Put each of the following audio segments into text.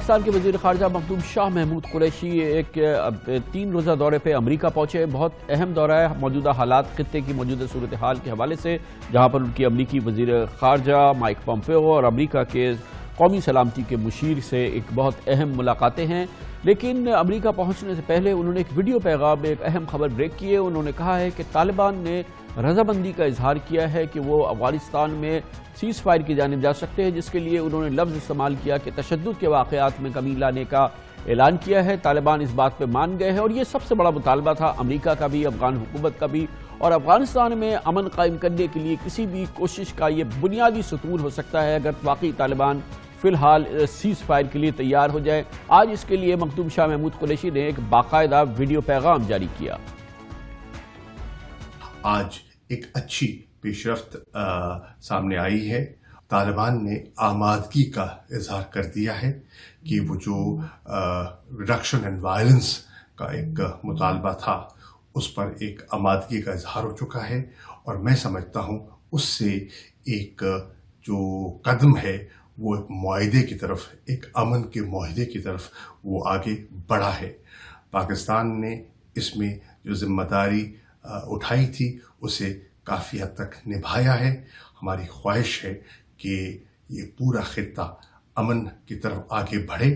پاکستان کے وزیر خارجہ مخدوم شاہ محمود قریشی ایک 3 روزہ دورے پہ امریکہ پہنچے۔ بہت اہم دورہ ہے موجودہ حالات، خطے کی موجودہ صورتحال کے حوالے سے، جہاں پر ان کی امریکی وزیر خارجہ مائک پومپیو اور امریکہ کے قومی سلامتی کے مشیر سے ایک بہت اہم ملاقاتیں ہیں۔ لیکن امریکہ پہنچنے سے پہلے انہوں نے ایک ویڈیو پیغام میں ایک اہم خبر بریک کی ہے۔ انہوں نے کہا ہے کہ طالبان نے رضامندی کا اظہار کیا ہے کہ وہ افغانستان میں سیز فائر کی جانب جا سکتے ہیں، جس کے لیے انہوں نے لفظ استعمال کیا کہ تشدد کے واقعات میں کمی لانے کا اعلان کیا ہے۔ طالبان اس بات پہ مان گئے ہیں اور یہ سب سے بڑا مطالبہ تھا امریکہ کا بھی، افغان حکومت کا بھی، اور افغانستان میں امن قائم کرنے کے لیے کسی بھی کوشش کا یہ بنیادی ستون ہو سکتا ہے اگر واقعی طالبان فی الحال سیز فائر کے لیے تیار ہو جائے۔ آج اس کے لیے مخدوم شاہ محمود قریشی نے ایک باقاعدہ ویڈیو پیغام جاری کیا۔ آج ایک اچھی پیشرفت سامنے آئی ہے۔ طالبان نے آمادگی کا اظہار کر دیا ہے کہ وہ جو ریڈکشن اینڈ وائلنس کا ایک مطالبہ تھا اس پر ایک آمادگی کا اظہار ہو چکا ہے، اور میں سمجھتا ہوں اس سے ایک جو قدم ہے وہ ایک معاہدے کی طرف، ایک امن کے معاہدے کی طرف وہ آگے بڑھا ہے۔ پاکستان نے اس میں جو ذمہ داری اٹھائی تھی اسے کافی حد تک نبھایا ہے۔ ہماری خواہش ہے کہ یہ پورا خطہ امن کی طرف آگے بڑھے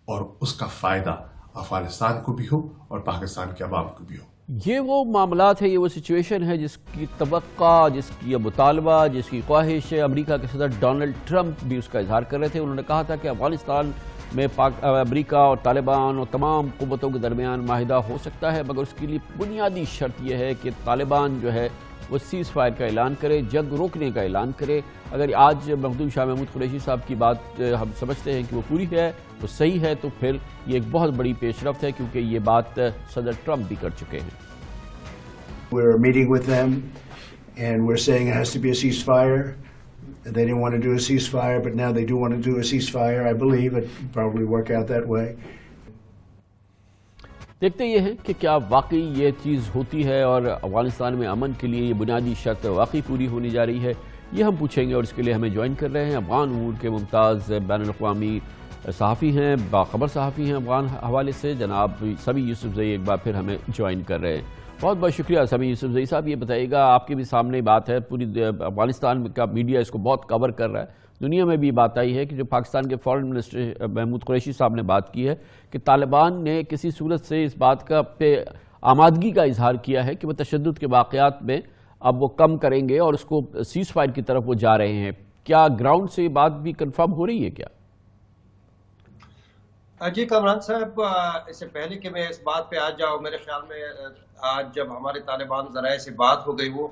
اور اس کا فائدہ افغانستان کو بھی ہو اور پاکستان کے عوام کو بھی ہو۔ یہ وہ معاملات ہے، یہ وہ سچویشن ہے جس کی توقع، جس کی مطالبہ، جس کی خواہش ہے۔ امریکہ کے صدر ڈونلڈ ٹرمپ بھی اس کا اظہار کر رہے تھے۔ انہوں نے کہا تھا کہ افغانستان میں امریکہ اور طالبان اور تمام قوتوں کے درمیان معاہدہ ہو سکتا ہے، مگر اس کے لیے بنیادی شرط یہ ہے کہ طالبان جو ہے وہ سیز فائر کا اعلان کرے، جنگ روکنے کا اعلان کرے۔ اگر آج مخدوم شاہ محمود قریشی صاحب کی بات ہم سمجھتے ہیں کہ وہ پوری ہے، وہ صحیح ہے، تو پھر یہ ایک بہت بڑی پیش رفت ہے، کیونکہ یہ بات صدر ٹرمپ بھی کر چکے ہیں۔ We're meeting with them and we're saying it has to be a ceasefire. They didn't want to do a ceasefire, but now they do want to do a ceasefire. I believe it will probably work out that way. دیکھتے یہ ہیں کہ کیا واقعی یہ چیز ہوتی ہے اور افغانستان میں امن کے لیے یہ بنیادی شرط واقعی پوری ہونے جا رہی ہے، یہ ہم پوچھیں گے۔ اور اس کے لیے ہمیں جوائن کر رہے ہیں افغان امور کے ممتاز بین الاقوامی صحافی ہیں، باخبر صحافی ہیں افغان حوالے سے، جناب سمیع یوسفزئی ایک بار پھر ہمیں جوائن کر رہے ہیں۔ بہت بہت شکریہ سمیع یوسفزئی صاحب۔ یہ بتائیے گا، آپ کے بھی سامنے بات ہے، پوری افغانستان کا میڈیا اس کو بہت کور کر رہا ہے، دنیا میں بھی بات آئی ہے کہ جو پاکستان کے فارن منسٹر محمود قریشی صاحب نے بات کی ہے کہ طالبان نے کسی صورت سے اس بات کا پہ آمادگی کا اظہار کیا ہے کہ وہ تشدد کے واقعات میں اب وہ کم کریں گے اور اس کو سیز فائر کی طرف وہ جا رہے ہیں۔ کیا گراؤنڈ سے یہ بات بھی کنفرم ہو رہی ہے کیا؟ جی کامران صاحب، اس سے پہلے کہ میں اس بات پہ آ جاؤں، میرے خیال میں آج جب ہمارے طالبان ذرائع سے بات ہو گئی، وہ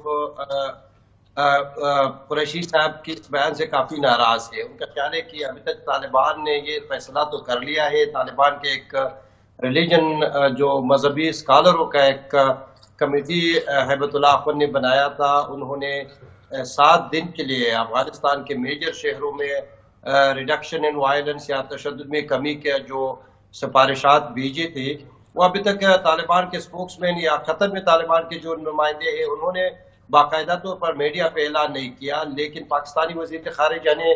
قریشی صاحب کی اس بیان سے کافی ناراض ہے۔ ان کا خیال ہے کہ ابھی تک طالبان نے یہ فیصلہ تو کر لیا ہے۔ طالبان کے ایک ریلیجن جو مذہبی اسکالروں کا ایک کمیٹی ہیبت اللہ اخوان نے بنایا تھا، انہوں نے 7 دن کے لیے افغانستان کے میجر شہروں میں ریڈکشن ان وائلنس یا تشدد میں کمی کے جو سفارشات بھیجے تھے، وہ ابھی تک طالبان کے اسپوکس مین یا قطر میں طالبان کے جو نمائندے ہیں انہوں نے باقاعدہ طور پر میڈیا پہ اعلان نہیں کیا، لیکن پاکستانی وزیر خارجہ نے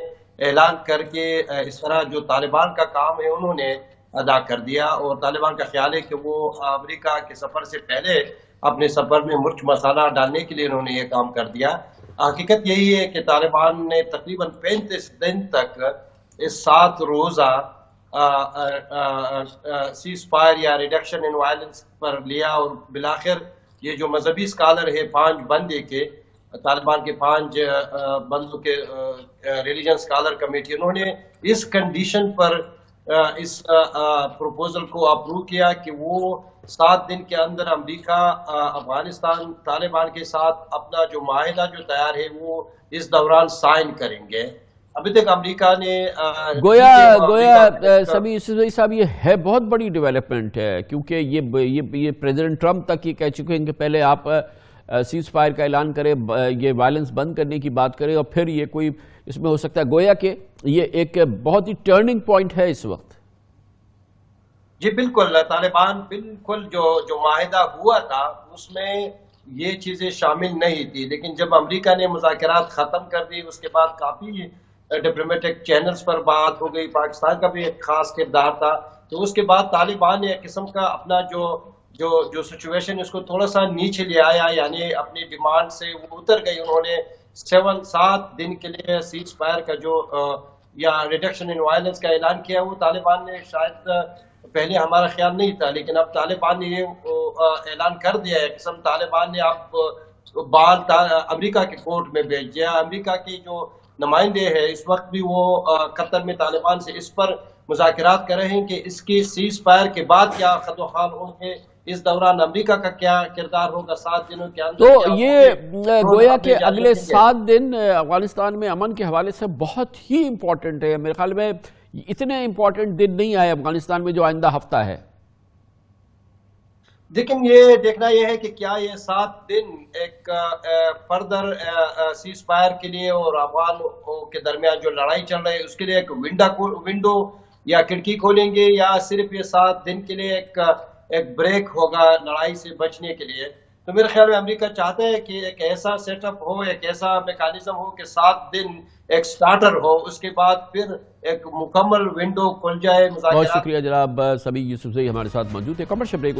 اعلان کر کے اس طرح جو طالبان کا کام ہے انہوں نے ادا کر دیا۔ اور طالبان کا خیال ہے کہ وہ امریکہ کے سفر سے پہلے اپنے سفر میں مرچ مسالہ ڈالنے کے لیے انہوں نے یہ کام کر دیا۔ حقیقت یہی ہے کہ طالبان نے تقریباً 35 دن تک اس 7 روزہ سیز فائر یا ریڈکشن ان وائلنس پر لیا، اور بالآخر یہ جو مذہبی اسکالر ہے 5 بندے کے طالبان کے 5 بندوں کے ریلیجن اسکالر کمیٹی، انہوں نے اس کنڈیشن پر اس پروپوزل کو اپروو کیا کہ وہ 7 دن کے اندر امریکہ افغانستان طالبان کے ساتھ اپنا جو معاہدہ جو تیار ہے وہ اس دوران سائن کریں گے۔ ابھی تک امریکہ نے گویا سمیع یوسفزئی صاحب یہ ہے بہت بڑی ڈیولپمنٹ ہے، کیونکہ یہ پریزیڈنٹ ٹرمپ تک یہ کہہ چکے ہیں کہ پہلے آپ سیز فائر کا اعلان کریں، یہ وائلنس بند کرنے کی بات کریں، اور پھر یہ کوئی اس میں ہو سکتا ہے۔ گویا کہ یہ ایک بہت ہی ٹرننگ پوائنٹ ہے اس وقت۔ جی بالکل، طالبان بالکل جو معاہدہ ہوا تھا اس میں یہ چیزیں شامل نہیں تھی، لیکن جب امریکہ نے مذاکرات ختم کر دی اس کے بعد کافی ڈپلومیٹک چینلز پر بات ہو گئی، پاکستان کا بھی ایک خاص کردار تھا. تو اس کے بعد طالبان نے ایک قسم کا اپنا جو سچویشن اس کو تھوڑا سا نیچے لے آیا، یعنی اپنی ڈیمانڈ سے وہ اتر گئی. انہوں نے 7 دن کے لیے سیز فائر کا یا ریڈکشن ان وائلنس کا اعلان کیا. وہ طالبان نے شاید پہلے ہمارا خیال نہیں تھا، لیکن اب طالبان نے یہ اعلان کر دیا ہے. قسم طالبان نے اب بال امریکہ کے کورٹ میں بھیج دیا. امریکہ کی جو نمائندے ہیں اس وقت بھی وہ قطر میں طالبان سے اس پر مذاکرات کر رہے ہیں کہ اس کی سیز فائر کے بعد کیا خط و خال ہوں گے، اس دوران امریکہ کا کیا کردار ہوگا 7 دنوں کے اندر. تو یہ گویا کہ اگلے 7 دن افغانستان میں امن کے حوالے سے بہت ہی امپورٹنٹ ہے. میرے خیال میں اتنے امپورٹنٹ دن نہیں آئے افغانستان میں جو آئندہ ہفتہ ہے. لیکن یہ دیکھنا یہ ہے کہ کیا یہ 7 دن ایک فردر سیز فائر کے لیے اور افغانوں کے درمیان جو لڑائی چل رہی ہے اس کے لیے ایک ونڈو یا کھڑکی کھولیں گے، یا صرف یہ 7 دن کے لیے ایک بریک ہوگا لڑائی سے بچنے کے لیے. تو میرے خیال میں امریکہ چاہتا ہے کہ ایک ایسا سیٹ اپ ہو، ایک ایسا میکانزم ہو کہ 7 دن ایک سٹارٹر ہو، اس کے بعد پھر ایک مکمل ونڈو کھل جائے. بہت شکریہ جناب سمیع یوسفزئی ہمارے ساتھ موجود ہے. Commercial break